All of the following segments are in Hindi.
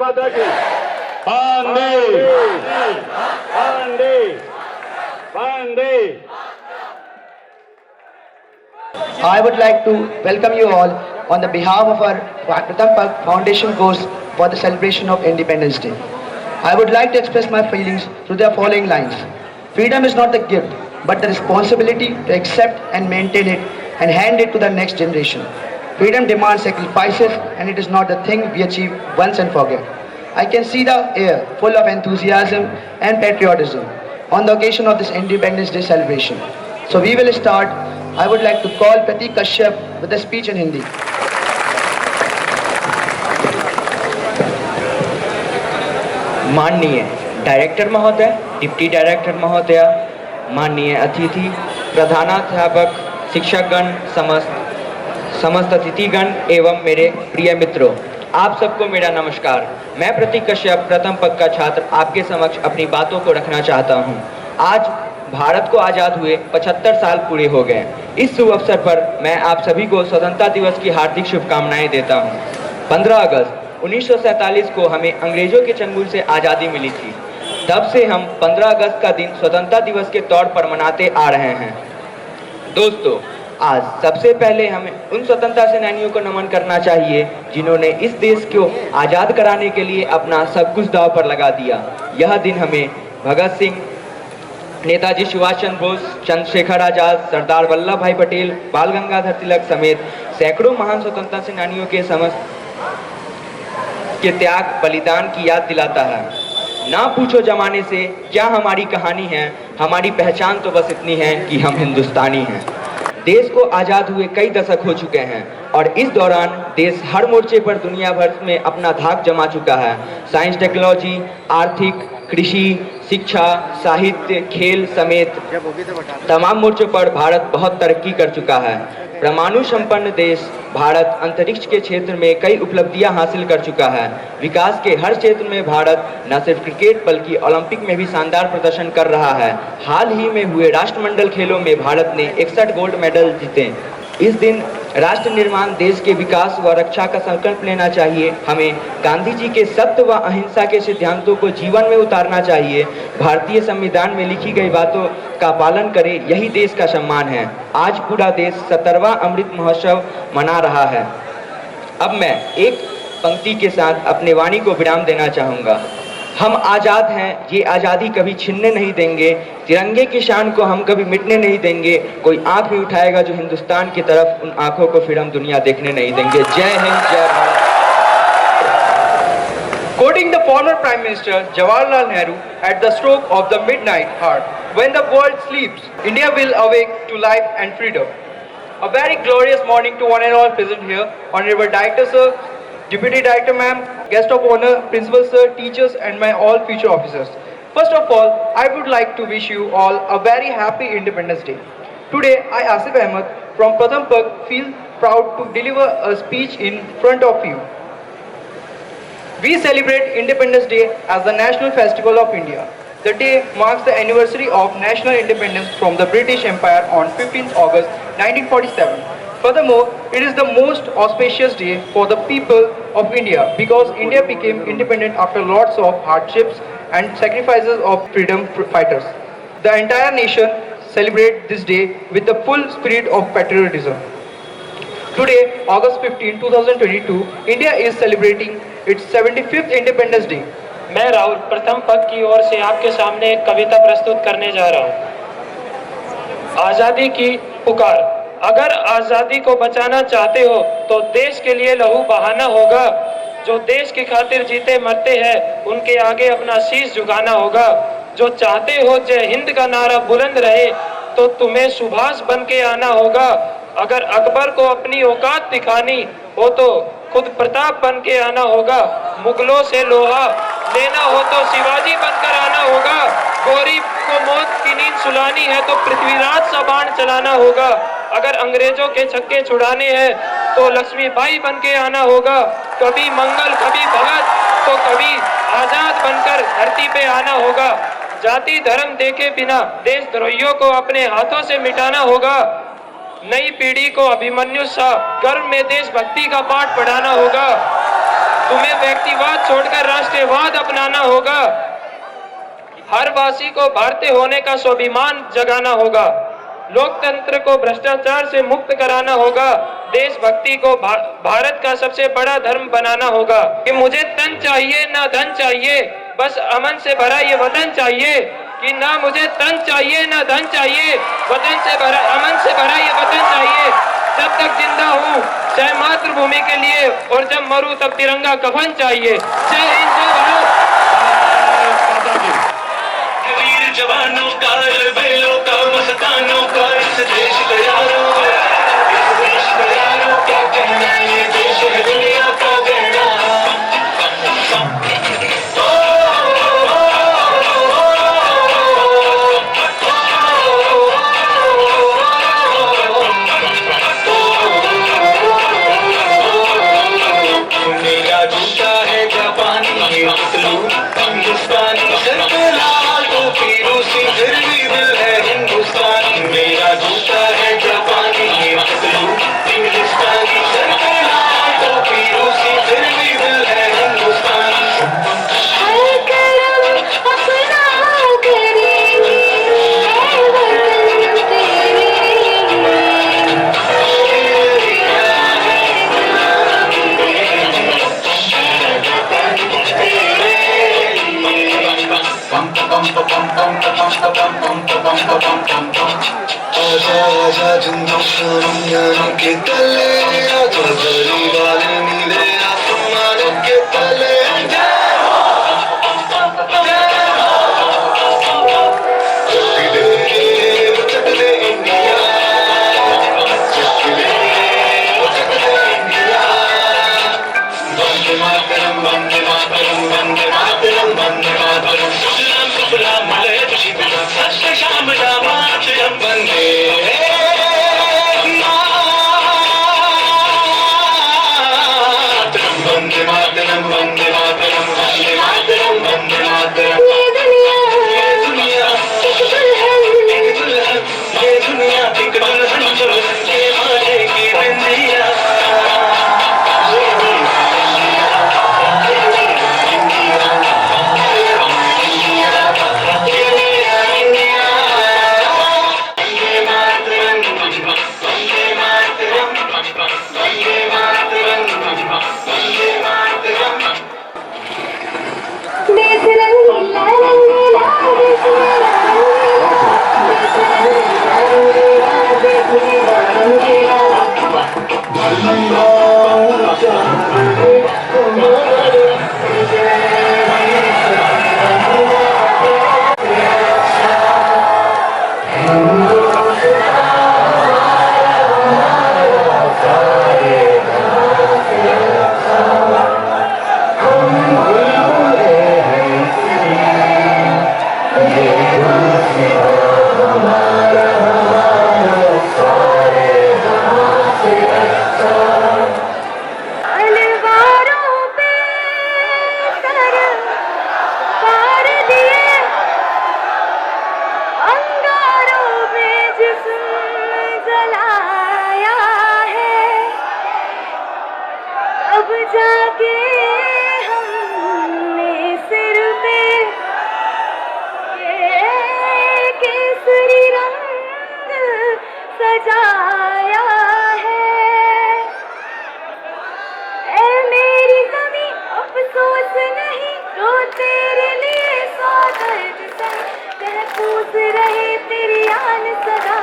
माता की। वंदे वंदे वंदे। I would like to welcome you all on the behalf of our Pratham Pak Foundation goes for the celebration of Independence Day. I would like to express my feelings through the following lines. Freedom is not a gift, but the responsibility to accept and maintain it and hand it to the next generation. Freedom demands sacrifices, and it is not the thing we achieve once and forget. I can see the air full of enthusiasm and patriotism on the occasion of this Independence Day celebration. So we will start. I would like to call Pratik Kashyap with a speech in Hindi. माननीय डायरेक्टर महोदय, डिप्टी डायरेक्टर महोदय, माननीय अतिथि, प्रधानाध्यापक, शिक्षकगण, समस्त अतिथिगण एवं मेरे प्रिय मित्रों, आप सबको मेरा नमस्कार। मैं प्रतीक कश्यप, प्रथम पग का छात्र, आपके समक्ष अपनी बातों को रखना चाहता हूं। आज भारत को आज़ाद हुए 75 साल पूरे हो गए। इस शुभ अवसर पर मैं आप सभी को स्वतंत्रता दिवस की हार्दिक शुभकामनाएं देता हूं। 15 अगस्त 1947 को हमें अंग्रेजों के चंगुल से आज़ादी मिली थी। तब से हम 15 अगस्त का दिन स्वतंत्रता दिवस के तौर पर मनाते आ रहे हैं। दोस्तों, आज सबसे पहले हमें उन स्वतंत्रता सेनानियों को नमन करना चाहिए जिन्होंने इस देश को आज़ाद कराने के लिए अपना सब कुछ दांव पर लगा दिया। यह दिन हमें भगत सिंह, नेताजी सुभाष चंद्र बोस, चंद्रशेखर आजाद, सरदार वल्लभ भाई पटेल, बाल गंगाधर तिलक समेत सैकड़ों महान स्वतंत्रता सेनानियों के के त्याग बलिदान की याद दिलाता है। ना पूछो जमाने से क्या हमारी कहानी है, हमारी पहचान तो बस इतनी है कि हम हिंदुस्तानी हैं। देश को आज़ाद हुए कई दशक हो चुके हैं और इस दौरान देश हर मोर्चे पर दुनिया भर में अपना धाक जमा चुका है। साइंस, टेक्नोलॉजी, आर्थिक, कृषि, शिक्षा, साहित्य, खेल समेत तमाम मोर्चों पर भारत बहुत तरक्की कर चुका है। परमाणु संपन्न देश भारत अंतरिक्ष के क्षेत्र में कई उपलब्धियां हासिल कर चुका है। विकास के हर क्षेत्र में भारत न सिर्फ क्रिकेट बल्कि ओलंपिक में भी शानदार प्रदर्शन कर रहा है। हाल ही में हुए राष्ट्रमंडल खेलों में भारत ने 61 गोल्ड मेडल जीते। इस दिन राष्ट्र निर्माण, देश के विकास व रक्षा का संकल्प लेना चाहिए। हमें गांधी जी के सत्य व अहिंसा के सिद्धांतों को जीवन में उतारना चाहिए। भारतीय संविधान में लिखी गई बातों का पालन करें, यही देश का सम्मान है। आज पूरा देश 17वां अमृत महोत्सव मना रहा है। अब मैं एक पंक्ति के साथ अपने वाणी को विराम देना चाहूँगा। हम आज़ाद हैं, ये आज़ादी कभी छीनने नहीं देंगे। तिरंगे की शान को हम कभी मिटने नहीं देंगे। कोई आंख भी उठाएगा जो हिंदुस्तान की तरफ, उन आंखों को फिर हम दुनिया देखने नहीं देंगे। जय हिंद, जय Bharat. Quoting the former Prime Minister Jawaharlal Nehru at the stroke of the midnight hour, when the world sleeps, India will awake to life and freedom. A very glorious morning to one and all present here. Honorable Director Sir, Deputy Director Ma'am, Guest of Honor, Principal Sir, teachers and my all future officers. First of all, I would like to wish you all a very happy Independence Day. Today, I, Asif Ahmed from Pratham Pag, feel proud to deliver a speech in front of you. We celebrate Independence Day as the national festival of India. The day marks the anniversary of national independence from the British Empire on 15th August 1947. Furthermore, it is the most auspicious day for the people of India because India became independent after lots of hardships and sacrifices of freedom fighters. The entire nation celebrates this day with the full spirit of patriotism. Today, August 15, 2022, India is celebrating its 75th Independence Day. मैं राहुल प्रथम पग की ओर से आपके सामने एक कविता प्रस्तुत करने जा रहा हूँ। आज़ादी की पुकार। अगर आज़ादी को बचाना चाहते हो तो देश के लिए लहू बहाना होगा। जो देश की खातिर जीते मरते हैं उनके आगे अपना शीश झुकाना होगा। जो चाहते हो जय हिंद का नारा बुलंद रहे तो तुम्हें सुभाष बन के आना होगा। अगर अकबर को अपनी औकात दिखानी हो तो खुद प्रताप बन के आना होगा। मुगलों से लोहा लेना हो तो शिवाजी बनकर आना होगा। गौरी को मौत की नींद सुलानी है तो पृथ्वीराज सा बाण चलाना होगा। अगर अंग्रेजों के छक्के छुड़ाने हैं तो लक्ष्मीबाई बन के आना होगा। कभी मंगल कभी भगत तो कभी आजाद बनकर धरती पे आना होगा। जाति धर्म देखे बिना देशद्रोहियों को अपने हाथों से मिटाना होगा। नई पीढ़ी को अभिमन्यु सा गर्व में देशभक्ति का पाठ पढ़ाना होगा। तुम्हें व्यक्तिवाद छोड़कर राष्ट्रवाद अपनाना होगा। हर वासी को भारतीय होने का स्वाभिमान जगाना होगा। लोकतंत्र को भ्रष्टाचार से मुक्त कराना होगा। देशभक्ति को भारत का सबसे बड़ा धर्म बनाना होगा। कि मुझे तन चाहिए ना धन चाहिए, बस अमन से भरा ये वतन चाहिए। कि ना मुझे तन चाहिए ना धन चाहिए, वतन से भरा अमन से भरा ये वतन चाहिए। जब तक जिंदा हूँ चाहे मातृभूमि के लिए, और जब मरूं तब तिरंगा कफन चाहिए। जय हिंद, जय भारत। वीर जवानों का, बेलों का, मस्तानों का इस देश का यारों, इस देश का यारों क्या कहना, ये देश है दुनिया का गहना। मेरा जूता है जापानी, ये पतलू हिंदुस्तानी, सर पे लाल टोपी रूसी, फिर भी दिल है हिंदुस्तानी। मेरा जूता है जापानी, ये पतलू हिंदुस्तानी, सर पे लाल टोपी रूसी, फिर भी दिल है हिंदुस्तानी। हर करम अपना करेंगे, है वतन तेरे। आजा आजा हिंदुस्तानियों के तले, आजा गली वाले नीले आसमानों के तले। चक दे इंडिया, वंदे मातरम, वंदे मातरम, वंदे मातरम, वंदे मातरम। सुजलाम सुफलाम मलयज शिबिरम, सत्य श्यामला मातरम, वंदे मातरम, वंदे मातरम, वंदे मातरम, वंदे मातरम, वंदे मातरम। ये दुनिया ये दुल्हन, ये दुनिया एक दुल्हन जो के माथे की बिंदिया। देश रंगीला रंगीला, देश मेरा रंगीला, देश रंगीला रंगीला, देश मेरा अलवारों पे सर पार दिए, अंगारों में जिस्म जलाया है। अब जाके हमने सिर पे ये केसरी रंग सजाया है। ऐ मेरी ज़मीं अफसोस नहीं, जो तेरे लिए सौ दर्द सहे। महफूज रहे तेरी आन सदा,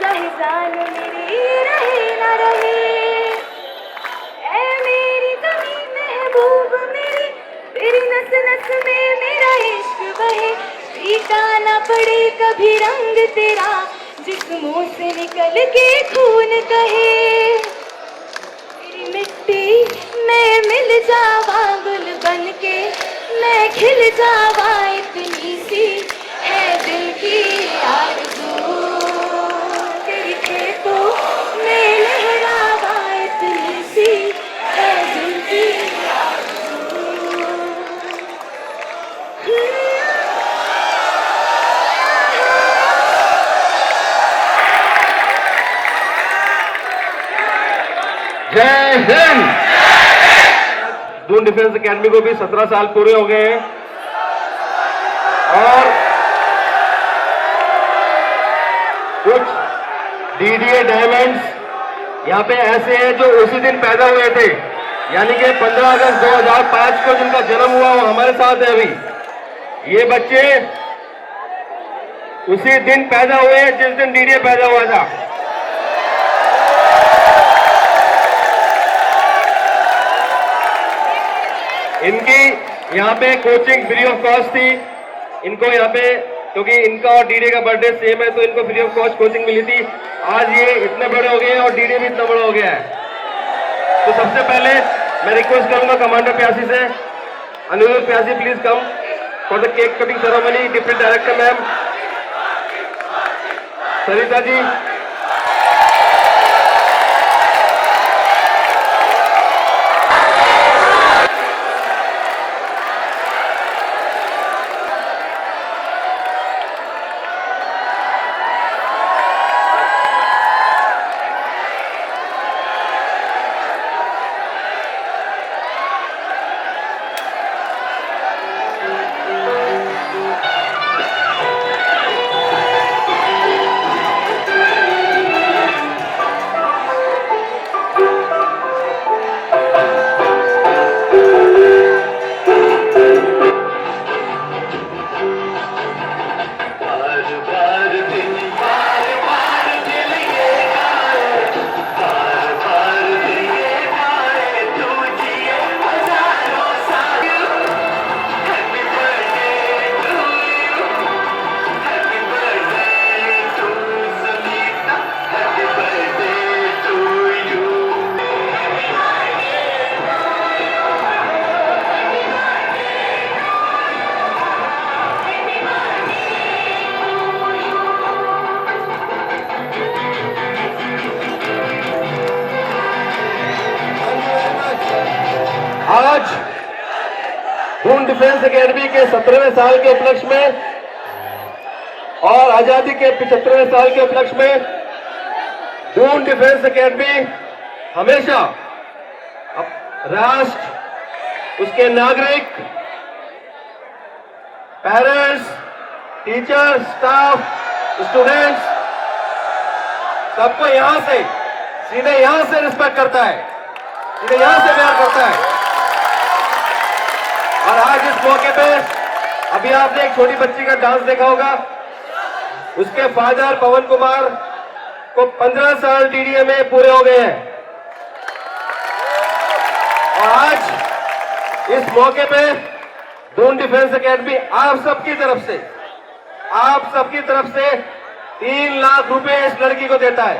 चाहे जान मेरी रहे न रहे। ऐ मेरी ज़मीं महबूब मेरी, तेरी नस नस में मेरा इश्क बहे। पीटा न पड़े कभी रंग तेरा, जिस्मों से निकल के खून कहे। तेरी मिट्टी में मिल जावा गुल बन के, मैं खिल जावा, इतनी सी है दिल की आरज़ू। तेरी खेतों में लहरावा, इतनी सी है दिल की आरज़ू। जय हिंद। दून डिफेंस एकेडमी को भी 17 साल पूरे हो गए हैं और कुछ डीडीए डायमंड्स यहाँ पे ऐसे हैं जो उसी दिन पैदा हुए थे, यानी कि 15 अगस्त 2005 को जिनका जन्म हुआ वो हमारे साथ है अभी। ये बच्चे उसी दिन पैदा हुए जिस दिन डीडीए पैदा हुआ था। इनकी यहाँ पे कोचिंग फ्री ऑफ कॉस्ट थी। इनको यहाँ पे क्योंकि इनका और डीडीए का बर्थडे सेम है तो इनको फ्री ऑफ कॉस्ट कोचिंग मिली थी। आज ये इतने बड़े हो गए हैं और डीडीए भी इतना बड़ा हो गया है। तो सबसे पहले मैं रिक्वेस्ट करूंगा कमांडर प्यासी से, Anirudh Pyasi please come for the cake cutting ceremony. Deputy director ma'am Sarita ji, आज दून डिफेंस एकेडमी के 17वें साल के उपलक्ष्य में और आजादी के 75वें साल के उपलक्ष्य में दून डिफेंस एकेडमी हमेशा राष्ट्र, उसके नागरिक, पेरेंट्स, टीचर्स, स्टाफ, स्टूडेंट्स सबको यहां से सीधे यहां से रिस्पेक्ट करता है, सीधे यहां से प्यार करता है। और आज इस मौके पे अभी आपने एक छोटी बच्ची का डांस देखा होगा। उसके फादर पवन कुमार को 15 साल डीडीए में पूरे हो गए हैं और आज इस मौके पे दून डिफेंस एकेडमी आप सबकी तरफ से 3 लाख रुपए इस लड़की को देता है।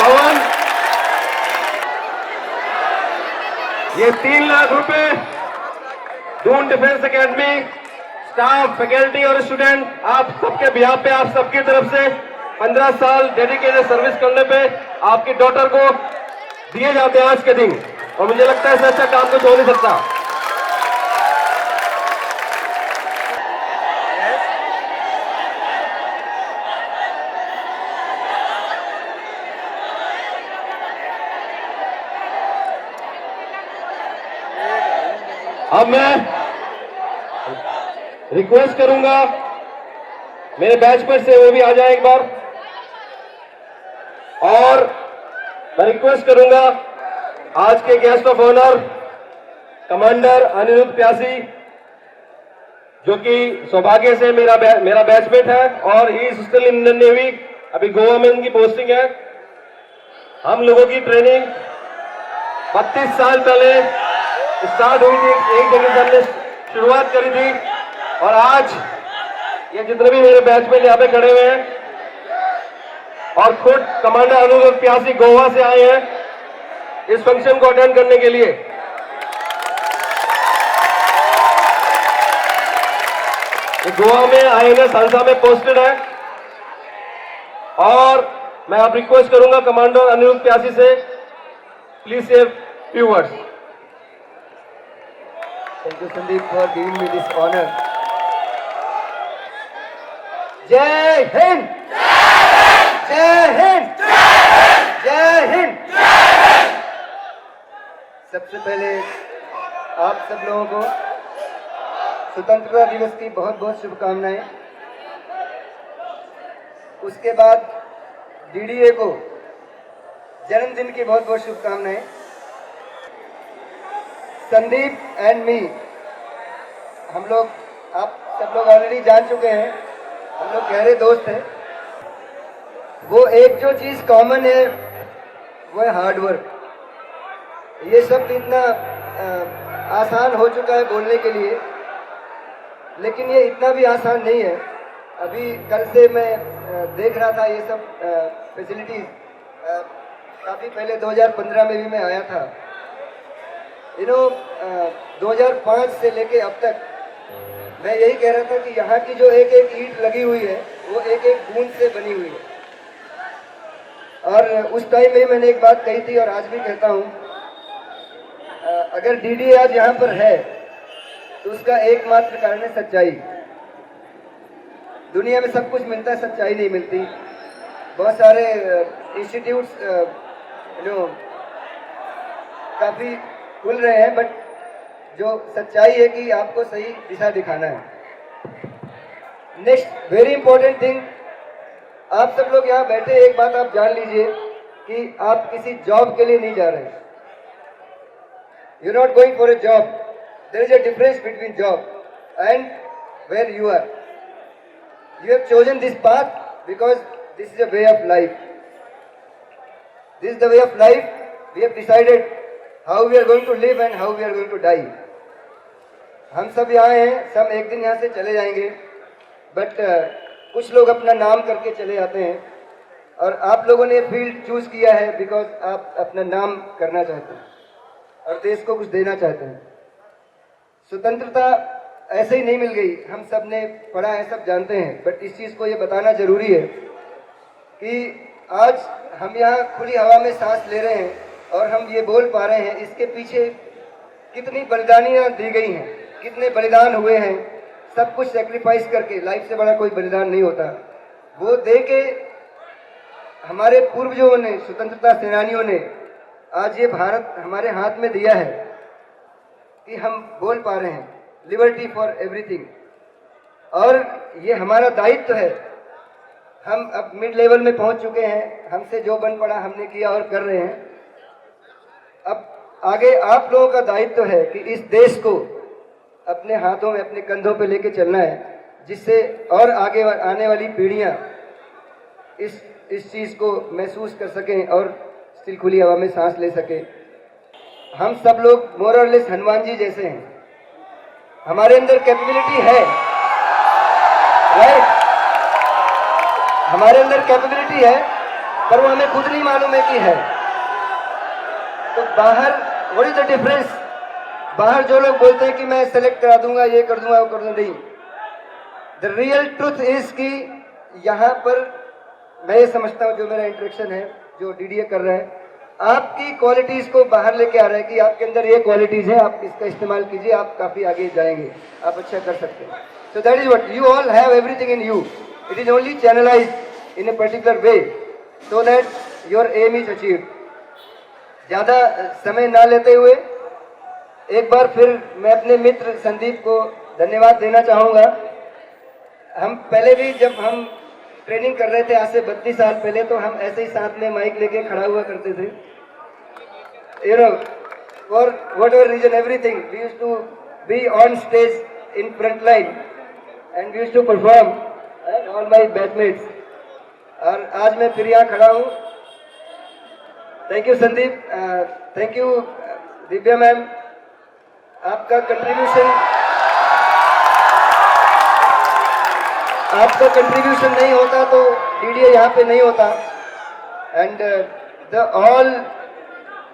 पवन, ये 3 लाख रुपए Doon defence academy staff, faculty और स्टूडेंट आप सबके बिहाफ पे, आप सबकी तरफ से 15 साल डेडिकेटेड सर्विस करने पे आपकी डॉटर को दिए जाते हैं आज के दिन। और मुझे लगता है इससे अच्छा काम कुछ हो नहीं सकता। अब मैं रिक्वेस्ट करूंगा मेरे बैचमेट से वो भी आ जाए एक बार, और मैं रिक्वेस्ट करूंगा आज के guest of honour commander Anirudh Pyasi, जो कि सौभाग्य से मेरा बैचमेट है और he is still in Indian navy, अभी गोवा में उनकी पोस्टिंग है। हम लोगों की ट्रेनिंग 32 साल पहले स्टार्ट हुई थी, एक जगह से हमने शुरुआत करी थी और आज ये जितने भी मेरे बैचमेट यहाँ पे खड़े हुए हैं और खुद कमांडर अनिरुद्ध प्यासी गोवा से आए हैं इस फंक्शन को अटेंड करने के लिए। गोवा में आईएनएस हंसा में पोस्टेड है और मैं आप रिक्वेस्ट करूंगा कमांडर अनिरुद्ध प्यासी से, प्लीज से few words. Thank you, Sandeep, for giving me this honor. Jai Hind! Jai Hind! Jai Hind! सबसे पहले आप सब लोगों को स्वतंत्रता दिवस की बहुत बहुत शुभकामनाएं। उसके बाद डीडीए को जन्मदिन की बहुत बहुत शुभकामनाएं। संदीप एंड मी, हम लोग, आप सब लोग ऑलरेडी जान चुके हैं, हम लोग गहरे दोस्त हैं। वो एक जो चीज़ कॉमन है वो है हार्ड वर्क। ये सब इतना आसान हो चुका है बोलने के लिए, लेकिन ये इतना भी आसान नहीं है। अभी कल से मैं देख रहा था ये सब फैसिलिटीज़। काफ़ी पहले 2015 में भी मैं आया था। 2005 से लेके अब तक मैं यही कह रहा था कि यहाँ की जो एक एक ईंट लगी हुई है वो एक एक बूंद से बनी हुई है। और उस टाइम में मैंने एक बात कही थी और आज भी कहता हूँ, अगर डीडीए आज यहाँ पर है तो उसका एकमात्र कारण है सच्चाई। दुनिया में सब कुछ मिलता है, सच्चाई नहीं मिलती। बहुत सारे इंस्टीट्यूट्स काफ़ी खुल रहे हैं, बट जो सच्चाई है कि आपको सही दिशा दिखाना है। नेक्स्ट वेरी इंपॉर्टेंट थिंग, आप सब लोग यहाँ बैठे, एक बात आप जान लीजिए कि आप किसी जॉब के लिए नहीं जा रहे हैं। You not going for a job. There is a difference between job and where you are. You have chosen this path because this is a way of life. This is the way of life. We have decided how we are going to live and how we are going to die. हम सब यहाँ हैं, सब एक दिन यहाँ से चले जाएंगे, बट कुछ लोग अपना नाम करके चले जाते हैं। और आप लोगों ने फील्ड चूज किया है बिकॉज आप अपना नाम करना चाहते हैं और देश को कुछ देना चाहते हैं। स्वतंत्रता ऐसे ही नहीं मिल गई, हम सब ने पढ़ा है, सब जानते हैं, बट इस चीज़ को ये बताना जरूरी है कि आज हम यहाँ खुली हवा में सांस ले रहे हैं और हम ये बोल पा रहे हैं, इसके पीछे कितनी बलिदानियाँ दी गई हैं, कितने बलिदान हुए हैं। सब कुछ सेक्रीफाइस करके, लाइफ से बड़ा कोई बलिदान नहीं होता। वो दे के हमारे पूर्वजों ने, स्वतंत्रता सेनानियों ने आज ये भारत हमारे हाथ में दिया है कि हम बोल पा रहे हैं लिबर्टी फॉर एवरीथिंग। और ये हमारा दायित्व है। हम अब मिड लेवल में पहुंच चुके हैं, हमसे जो बन पड़ा हमने किया और कर रहे हैं। अब आगे आप लोगों का दायित्व है कि इस देश को अपने हाथों में, अपने कंधों पे लेके चलना है, जिससे और आगे आने वाली पीढ़ियां इस चीज़ को महसूस कर सकें और स्थिर खुली हवा में सांस ले सकें। हम सब लोग मोर और लेस हनुमान जी जैसे हैं। हमारे अंदर कैपेबिलिटी है, राइट? हमारे अंदर कैपेबिलिटी है, पर वो हमें खुद नहीं मालूम है कि है। तो बाहर व्हाट इज द डिफरेंस? बाहर जो लोग बोलते हैं कि मैं सेलेक्ट करा दूंगा, ये कर दूंगा, वो कर दूंगा, नहीं। द रियल ट्रुथ इज कि यहाँ पर मैं ये समझता हूँ, जो मेरा इंटरेक्शन है, जो डीडीए कर रहा है, आपकी क्वालिटीज को बाहर लेके आ रहा है कि आपके अंदर ये क्वालिटीज है, आप इसका इस्तेमाल कीजिए, आप काफी आगे जाएंगे, आप अच्छा कर सकते हैं। So that is what you all have, everything in you. It is only channelized in a particular way so that your aim is achieved. ज़्यादा समय ना लेते हुए एक बार फिर मैं अपने मित्र संदीप को धन्यवाद देना चाहूँगा। हम पहले भी जब हम ट्रेनिंग कर रहे थे आज से 32 साल पहले, तो हम ऐसे ही साथ में माइक लेके खड़ा हुआ करते थे। You know, for whatever reason, everything, we used to be on stage in front line and we used to perform, all my batchmates. और आज मैं फिर यहाँ खड़ा हूँ। Thank you Sandeep, thank you Divya ma'am. आपका कंट्रीब्यूशन नहीं होता तो डीडीए यहाँ पे नहीं होता। And the all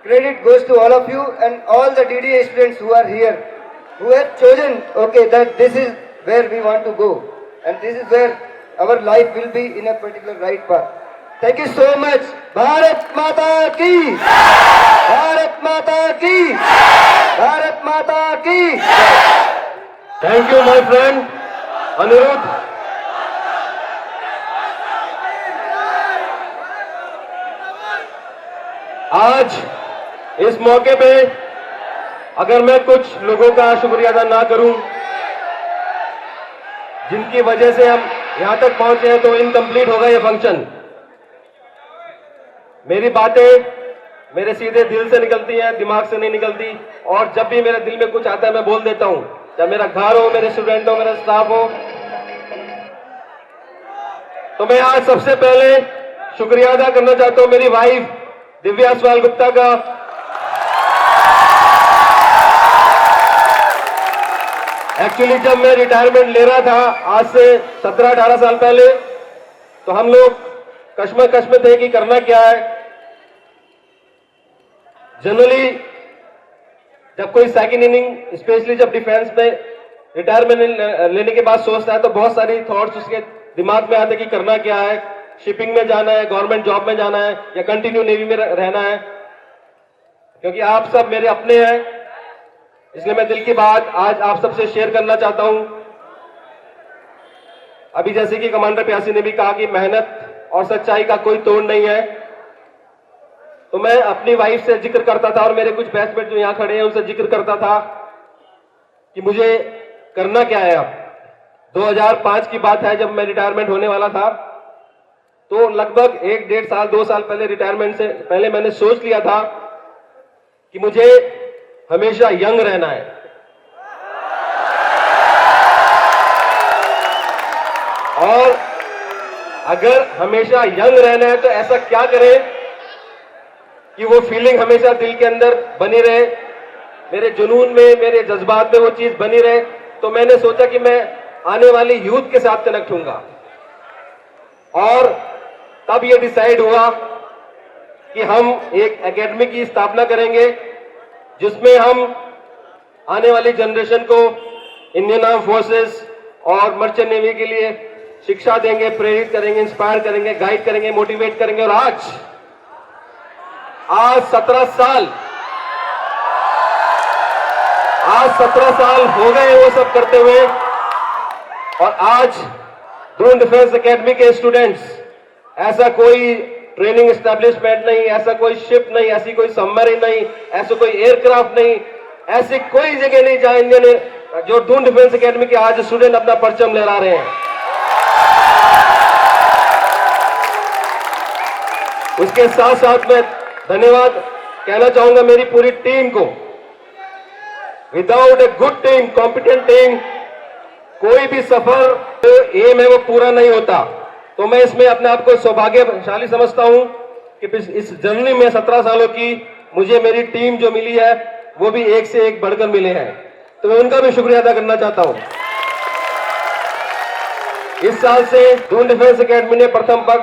credit goes to all of you and all the DDA students who are here, who have chosen okay that this is where we want to go and this is where our life will be in a particular right path. Thank you so much. Bharat माता की, भारत माता की, भारत माता की। Thank you my friend Aniruddh. आज इस मौके पे अगर मैं कुछ लोगों का शुक्रिया अदा ना करूं, जिनकी वजह से हम यहां तक पहुंचे हैं, तो इनकम्प्लीट होगा ये फंक्शन। मेरी बातें मेरे सीधे दिल से निकलती हैं, दिमाग से नहीं निकलती, और जब भी मेरे दिल में कुछ आता है मैं बोल देता हूं, चाहे मेरा घर हो, मेरे स्टूडेंट हो, मेरा स्टाफ हो। तो मैं आज सबसे पहले शुक्रिया अदा करना चाहता हूं मेरी वाइफ दिव्या सवाल गुप्ता का। एक्चुअली जब मैं रिटायरमेंट ले रहा था आज से 17-18 साल पहले, तो हम लोग कश्मकश में थे कि करना क्या है। जनरली जब कोई सेकंड इनिंग, स्पेशली जब डिफेंस में रिटायरमेंट लेने के बाद सोचता है, तो बहुत सारी थॉट्स उसके दिमाग में आते कि करना क्या है, शिपिंग में जाना है, गवर्नमेंट जॉब में जाना है, या कंटिन्यू नेवी में रहना है। क्योंकि आप सब मेरे अपने हैं, इसलिए मैं दिल की बात आज आप सबसे शेयर करना चाहता हूं। अभी जैसे कि कमांडर प्यासी ने भी कहा कि मेहनत और सच्चाई का कोई तोड़ नहीं है, तो मैं अपनी वाइफ से जिक्र करता था, और मेरे कुछ बैचमेट जो यहां खड़े हैं उनसे जिक्र करता था कि मुझे करना क्या है। अब 2005 की बात है, जब मैं रिटायरमेंट होने वाला था, तो लगभग 1-1.5 साल 2 साल पहले रिटायरमेंट से पहले मैंने सोच लिया था कि मुझे हमेशा यंग रहना है। और अगर हमेशा यंग रहना है तो ऐसा क्या करें कि वो फीलिंग हमेशा दिल के अंदर बनी रहे, मेरे जुनून में, मेरे जज्बात में वो चीज बनी रहे। तो मैंने सोचा कि मैं आने वाली यूथ के साथ कनेक्ट होऊंगा, और तब ये डिसाइड हुआ कि हम एक एकेडमी की स्थापना करेंगे, जिसमें हम आने वाली जनरेशन को इंडियन आर्म फोर्सेस और मर्चेंट नेवी के लिए शिक्षा देंगे, प्रेरित करेंगे, इंस्पायर करेंगे, गाइड करेंगे, मोटिवेट करेंगे। और आज 17 साल हो गए वो सब करते हुए, और आज ड्रोन डिफेंस एकेडमी के स्टूडेंट्स, ऐसा कोई ट्रेनिंग एस्टेब्लिशमेंट नहीं, ऐसा कोई शिप नहीं, ऐसी कोई सबमरीन नहीं, ऐसा कोई एयरक्राफ्ट नहीं, ऐसी कोई जगह नहीं जहां इंडियन जो ड्रोन डिफेंस एकेडमी के आज स्टूडेंट अपना परचम लहरा रहे हैं। उसके साथ साथ मैं धन्यवाद कहना चाहूंगा मेरी पूरी टीम को। Without a good team, competent team, कोई भी सफर जो एम है वो पूरा नहीं होता। तो मैं इसमें अपने आप को सौभाग्यशाली समझता हूं कि इस जर्नी में 17 सालों की मुझे मेरी टीम जो मिली है वो भी एक से एक बढ़कर मिले हैं, तो मैं उनका भी शुक्रिया अदा करना चाहता हूं। इस साल से ड्रोन डिफेंस एकेडमी ने प्रथम पग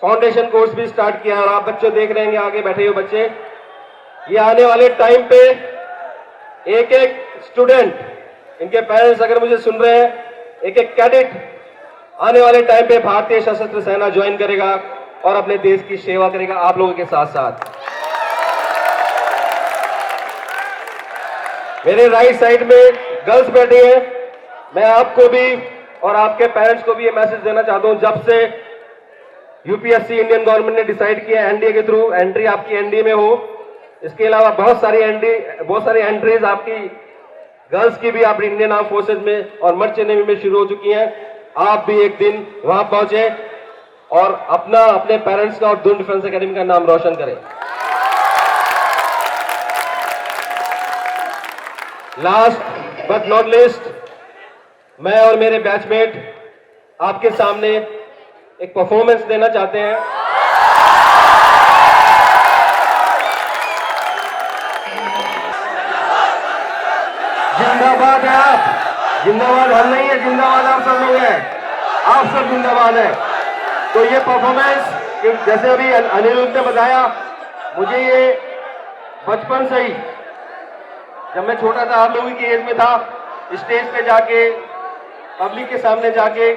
फाउंडेशन कोर्स भी स्टार्ट किया है, और आप बच्चे देख रहे हैं आगे बैठे हुए बच्चे, ये आने वाले टाइम पे एक एक स्टूडेंट, इनके पेरेंट्स अगर मुझे सुन रहे हैं, एक एक कैडेट आने वाले टाइम पे भारतीय सशस्त्र सेना ज्वाइन करेगा और अपने देश की सेवा करेगा आप लोगों के साथ साथ। मेरे राइट साइड में गर्ल्स बैठी हैं, मैं आपको भी और आपके पेरेंट्स को भी ये मैसेज देना चाहता हूं, जब से यूपीएससी इंडियन गवर्नमेंट ने डिसाइड किया एनडीए के थ्रू एंट्री आपकी एनडीए में हो, इसके अलावा बहुत सारी एंट्रीज आपकी गर्ल्स की भी आप इंडियन आर्म फोर्सेज में और मर्चेंट नेवी में शुरू हो चुकी हैं। आप भी एक दिन वहां पहुंचे और अपने पेरेंट्स का और ड्रोन डिफेंस एकेडमी का नाम रोशन करें। लास्ट बट नॉट लीस्ट, मैं और मेरे बैचमेट आपके सामने एक परफॉर्मेंस देना चाहते हैं। जिंदाबाद है आप, जिंदाबाद हम नहीं है, जिंदाबाद आप सब लोग हैं, आप सब जिंदाबाद है। तो ये परफॉर्मेंस जैसे अभी अनिरुद्ध ने बताया, मुझे ये बचपन से ही, जब मैं छोटा था, आप लोगों की एज में था, स्टेज पे जाके पब्लिक के सामने जाके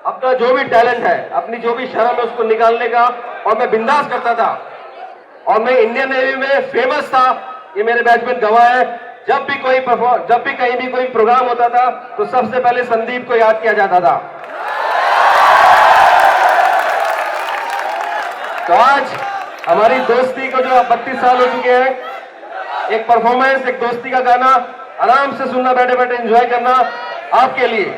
अपना जो भी टैलेंट है, अपनी जो भी शर्म है उसको निकालने का, और मैं बिंदास करता था, और मैं इंडियन नेवी में फेमस था, ये मेरे बैचमेट गवाह है। जब भी कहीं भी कोई प्रोग्राम होता था तो सबसे पहले संदीप को याद किया जाता था। तो आज हमारी दोस्ती को जो 32 साल हो चुके हैं, एक परफॉर्मेंस, एक दोस्ती का गाना आराम से सुनना, बैठे बैठे एंजॉय करना आपके लिए।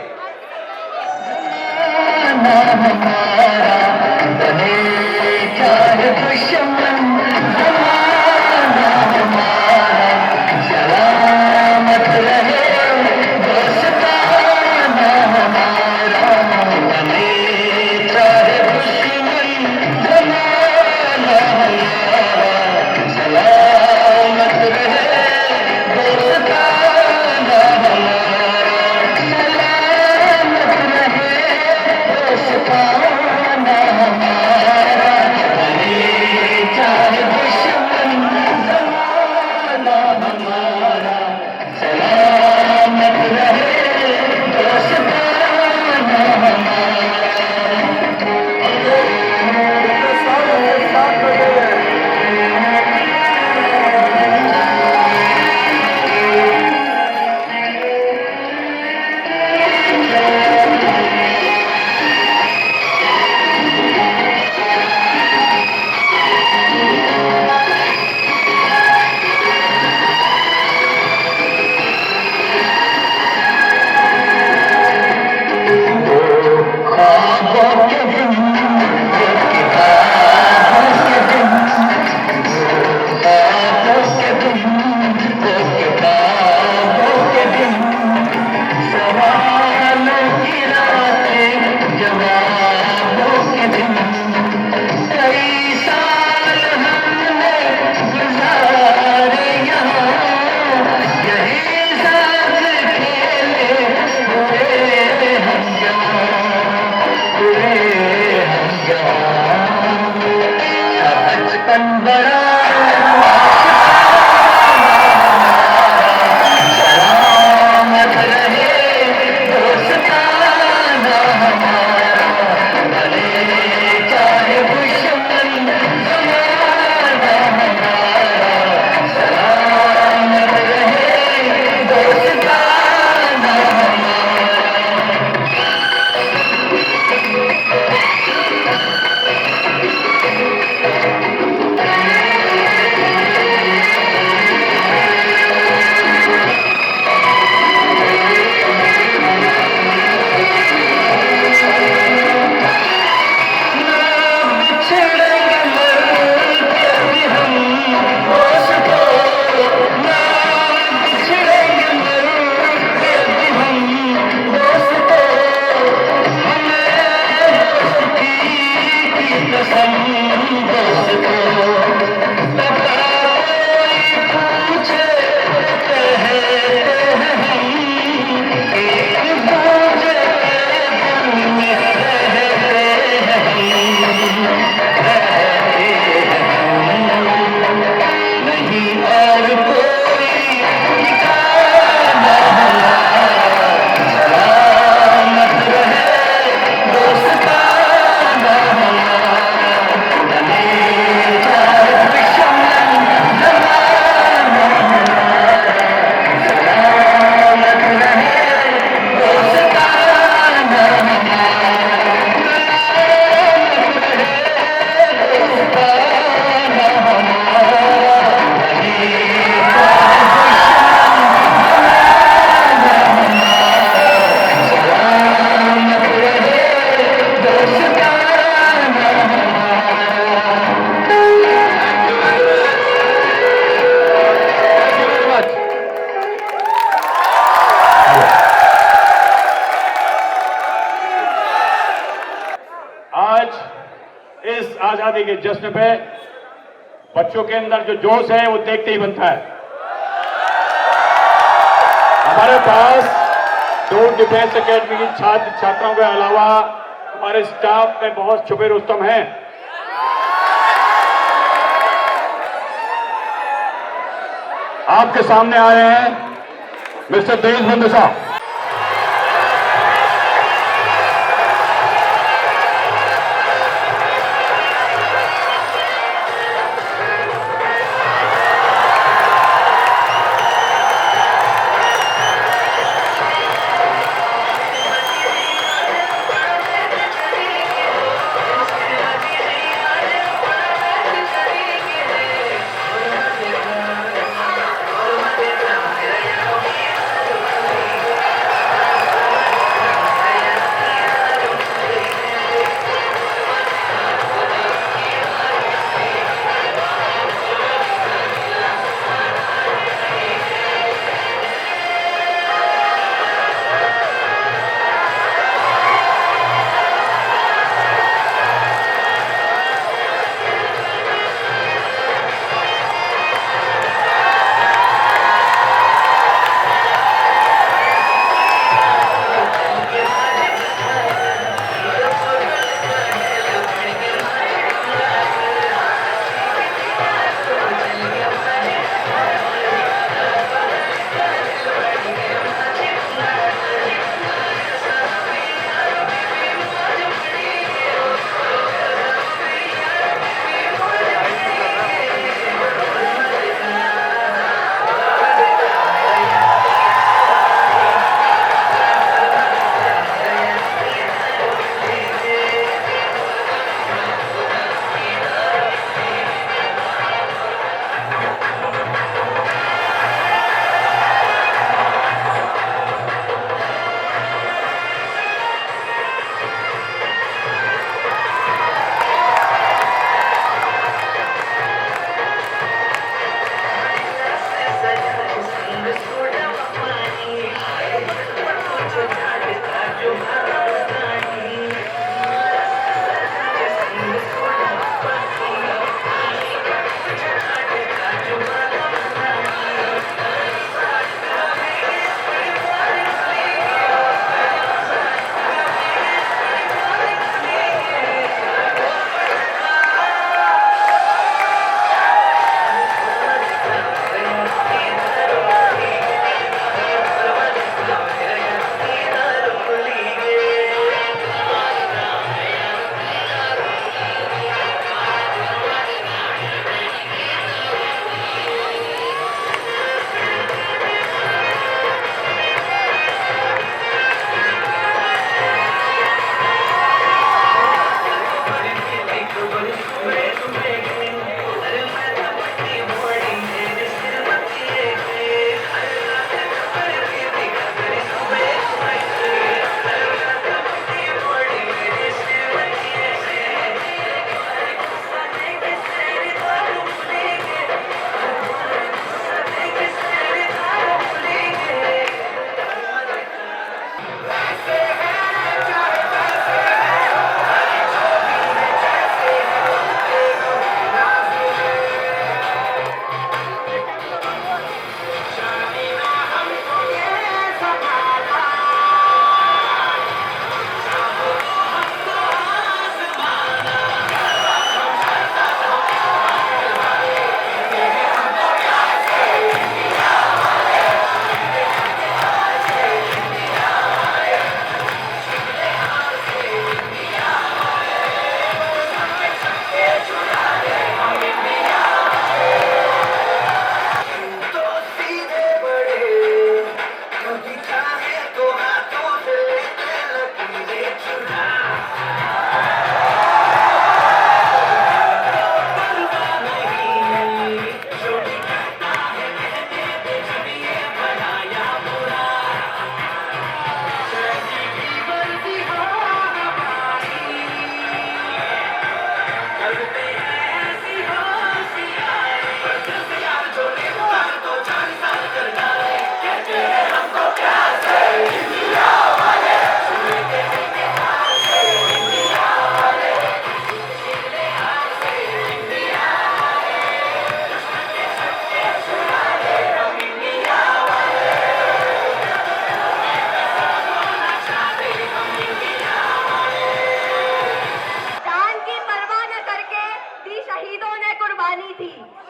आजादी के जश्न पे बच्चों के अंदर जो जोश है वो देखते ही बनता है। हमारे पास दो डिफेंस एकेडमी की छात्र छात्राओं के अलावा हमारे स्टाफ में बहुत छुपे रुस्तम हैं। आपके सामने आए हैं मिस्टर देशबंधु साहब।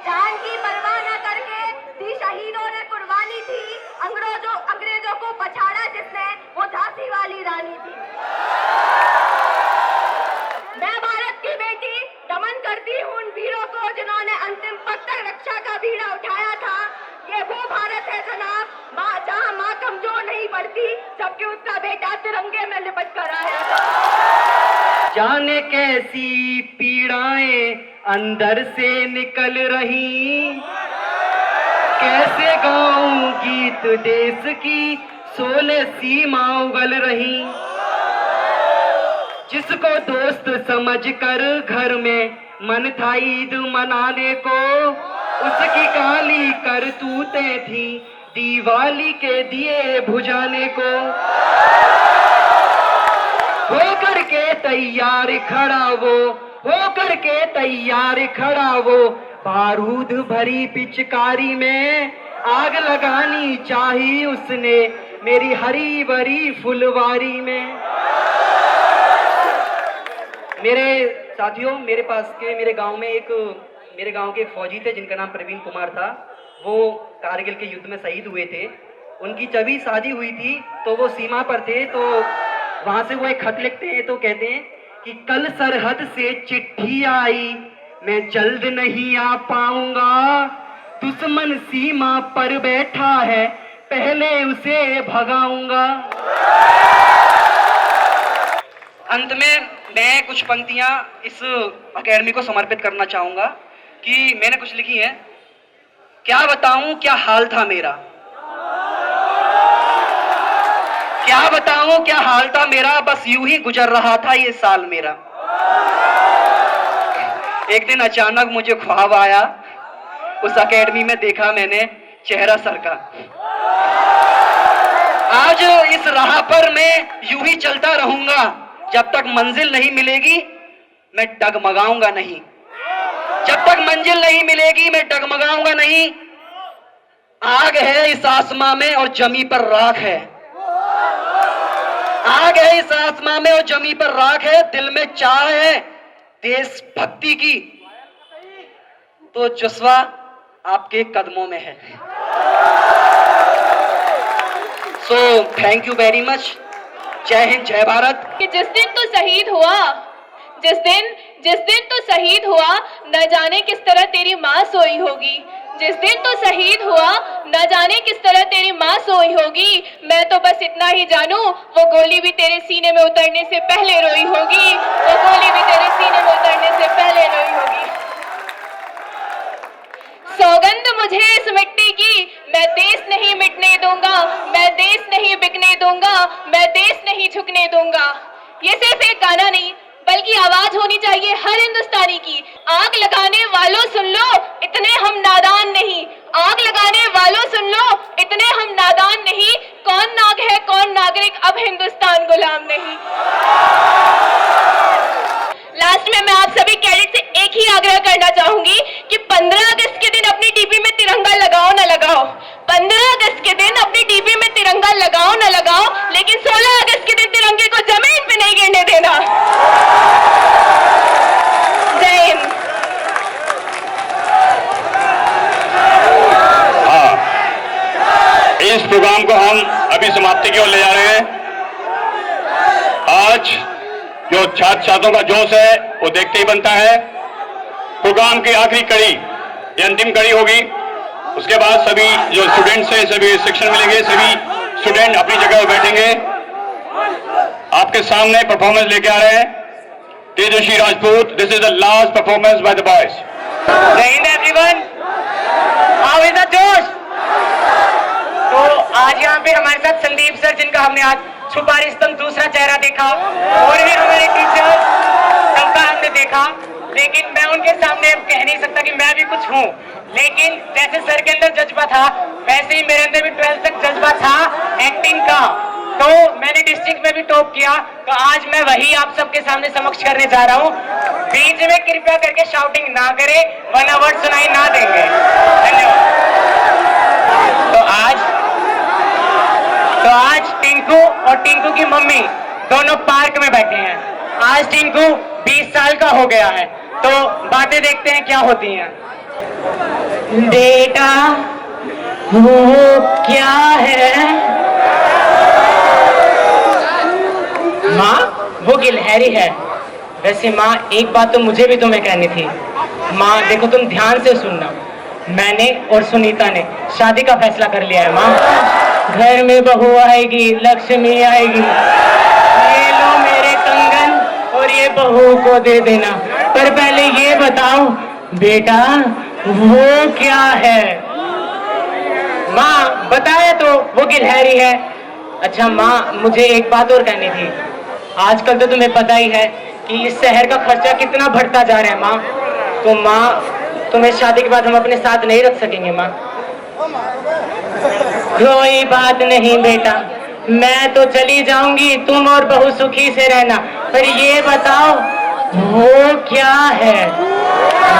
जान की परवाह न करके दी शहीदों ने कुर्बानी थी, अंग्रेजों को पछाड़ा जिसने वो झांसी वाली रानी थी। मैं भारत की बेटी नमन करती हूँ उन वीरों को जिन्होंने अंतिम पल तक रक्षा का बीड़ा उठाया था। ये वो भारत है जनाब जहाँ माँ कमजोर नहीं पड़ती जबकि उसका बेटा तिरंगे में लिपट कर आया था। जाने कैसी पीड़ाएं अंदर से निकल रही, कैसे गाऊं गीत देश की 16 सीमा उगल रही। जिसको दोस्त समझकर घर में मन था ईद मनाने को, उसकी काली करतूतें थी दिवाली के दिए बुझाने को। होकर के तैयार खड़ा वो बारूद भरी पिचकारी में, आग लगानी चाहिए उसने मेरी हरी भरी फुलवारी में। मेरे साथियों, मेरे गांव के एक फौजी थे जिनका नाम प्रवीण कुमार था। वो कारगिल के युद्ध में शहीद हुए थे। उनकी जब ही शादी हुई थी तो वो सीमा पर थे, तो वहां से वो एक खत लिखते हैं, तो कहते हैं कि कल सरहद से चिट्ठी आई, मैं जल्द नहीं आ पाऊंगा, दुश्मन सीमा पर बैठा है, पहले उसे भगाऊंगा। अंत में मैं कुछ पंक्तियां इस अकेडमी को समर्पित करना चाहूंगा कि मैंने कुछ लिखी है। क्या बताऊं क्या हाल था मेरा, क्या बताऊं क्या हाल था मेरा, बस यूं ही गुजर रहा था ये साल मेरा। एक दिन अचानक मुझे ख्वाब आया, उस अकेडमी में देखा मैंने चेहरा सर का। आज इस राह पर मैं यूं ही चलता रहूंगा, जब तक मंजिल नहीं मिलेगी मैं डगमगाऊंगा नहीं, जब तक मंजिल नहीं मिलेगी मैं डगमगाऊंगा नहीं। आग है इस आसमां में और जमी पर राख है, आग है इस आसमां में और जमी पर राख है। दिल में चाह है देश भक्ति की, तो जज्बा आपके कदमों में है। So thank you very much. जय हिंद, जय भारत। कि जिस दिन तो शहीद हुआ, जिस दिन तो शहीद हुआ, न जाने किस तरह तेरी माँ सोई होगी। जिस दिन तो शहीद हुआ, न जाने किस तरह तेरी माँ सोई होगी। मैं तो बस इतना ही जानू, वो गोली भी तेरे सीने में उतरने से पहले रोई होगी, वो गोली भी तेरे सीने में उतरने से पहले रोई होगी। सौगंध मुझे इस मिट्टी की, मैं देश नहीं मिटने दूंगा, मैं देश नहीं बिकने दूंगा, मैं देश नहीं झुकने दूंगा। ये सिर्फ एक गाना नहीं बल्कि आवाज होनी चाहिए हर हिंदुस्तानी की। आग लगाने वालों सुन लो, इतने हम नादान नहीं। आग लगाने वालों सुन लो, इतने हम नादान नहीं। कौन नाग है कौन नागरिक, अब हिंदुस्तान गुलाम नहीं। लास्ट में मैं आप सभी कैडेट से एक ही आग्रह करना चाहूंगी कि 15 अगस्त के दिन अपनी डीपी में तिरंगा लगाओ ना लगाओ, 15 अगस्त के दिन अपनी डीपी में तिरंगा लगाओ ना लगाओ, लेकिन 16 अगस्त के दिन तिरंगे को जमीन पे नहीं गिरने देना। जय हिंद। इस प्रोग्राम को हम अभी समाप्ति की ओर ले जा रहे हैं। आज जो छात्र छात्रों का जोश है वो देखते ही बनता है। प्रोग्राम की आखिरी कड़ी, ये अंतिम कड़ी होगी। उसके बाद सभी जो स्टूडेंट्स हैं, सभी शिक्षण मिलेंगे, सभी स्टूडेंट अपनी जगह पर बैठेंगे। आपके सामने परफॉर्मेंस लेके आ रहे हैं Tejasvi Rajput. This is the last performance by the boys. जय हिंद everyone. How is the josh? तो आज यहाँ पे हमारे साथ संदीप सर, जिनका हमने आज छुपा रिश्तम दूसरा चेहरा देखा, और भी हमारे टीचर्स, सबका हमने देखा। लेकिन मैं उनके सामने अब कह नहीं सकता कि मैं भी कुछ हूँ। लेकिन जैसे सर के अंदर जज्बा था, वैसे ही मेरे अंदर भी 12th तक जज्बा था एक्टिंग का। तो मैंने डिस्ट्रिक्ट में भी टॉप किया, तो आज मैं वही आप सबके सामने समक्ष करने जा रहा हूँ। बीच में कृपया करके शाउटिंग ना करें, वरना वर्ड सुनाई ना देंगे। धन्यवाद। तो आज टिंकू और टिंकू की मम्मी दोनों पार्क में बैठे हैं। आज टिंकू 20 साल का हो गया है, तो बातें देखते हैं क्या होती हैं। बेटा वो क्या है? माँ वो गिलहरी है। वैसे माँ एक बात तो मुझे भी तुम्हें कहनी थी। माँ देखो तुम ध्यान से सुनना, मैंने और सुनीता ने शादी का फैसला कर लिया है माँ। घर में बहू आएगी, लक्ष्मी आएगी। ये लो मेरे कंगन और ये बहू को दे देना। पर पहले ये बताओ बेटा वो क्या है? माँ बताया तो वो गिलहरी है। अच्छा माँ मुझे एक बात और कहनी थी। आजकल तो तुम्हें पता ही है कि इस शहर का खर्चा कितना बढ़ता जा रहा है माँ। तो माँ तुम्हें शादी के बाद हम अपने साथ नहीं रख सकेंगे माँ। कोई बात नहीं बेटा, मैं तो चली जाऊंगी, तुम और बहू सुखी से रहना। पर ये बताओ वो क्या है?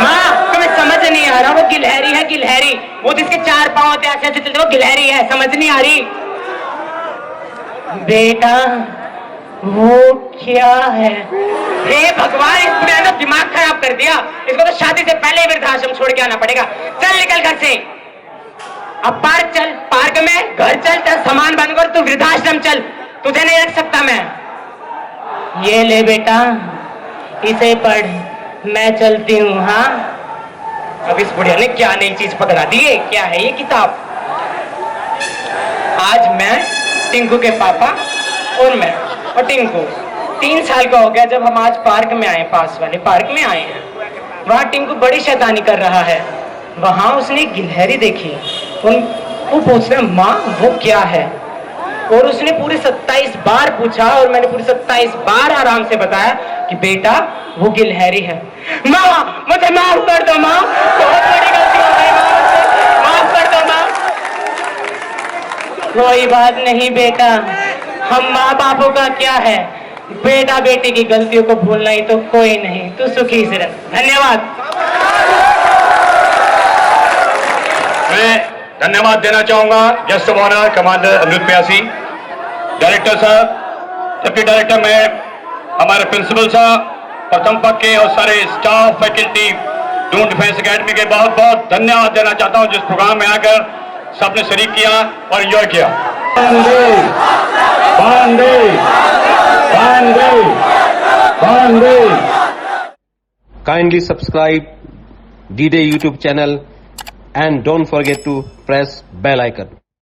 माँ तुम्हें समझ नहीं आ रहा? वो गिलहरी है, गिलहरी। वो जिसके 4 पांव होते ऐसे ऐसे चलते, वो गिलहरी है। समझ नहीं आ रही? बेटा वो क्या है? हे भगवान, इस बुढ़िया ने दिमाग खराब कर दिया। इसको तो शादी से पहले ही वृद्धाश्रम छोड़ के आना पड़ेगा। चल निकल घर से। अब पार्क चल, पार्क में घर चल, चल सामान बंद कर, तू वृद्धाश्रम चल, तुझे नहीं रख सकता मैं। ये ले बेटा, इसे पढ़, मैं चलती हूँ। हाँ अब इस बुढ़िया ने क्या नई चीज पकड़ा दी है? क्या है ये किताब? आज मैं, टिंकू के पापा और मैं और टिंकू 3 साल का हो गया जब हम आज पार्क में आए, पास वाले पार्क में आए हैं। वहाँ टिंकू बड़ी शैतानी कर रहा है। वहाँ उसने एक गिलहरी देखी। वो पूछ रहे माँ वो क्या है? और उसने पूरे 27 बार पूछा और मैंने पूरे 27 बार आराम से बताया कि बेटा वो गिलहरी है। माँ मुझे माफ कर दो माँ, बहुत बड़ी गलती हो गई माँ, माफ कर दो माँ। कोई बात नहीं बेटा, हम माँ बापों का क्या है, बेटा बेटी की गलतियों को भूलना ही तो कोई नहीं। तू सुखी से रह। धन्यवाद। मैं धन्यवाद देना चाहूंगा guest of honour commander Anirudh Pyasi, director साहब, डिप्टी डायरेक्टर में हमारे प्रिंसिपल साहब, प्रथम पक्ष के और सारे staff faculty Doon defence academy के बहुत बहुत धन्यवाद देना चाहता हूं जिस प्रोग्राम में आकर सबने शरीक किया और एंजॉय किया। Kindly subscribe D-Day YouTube channel and don't forget to press bell icon.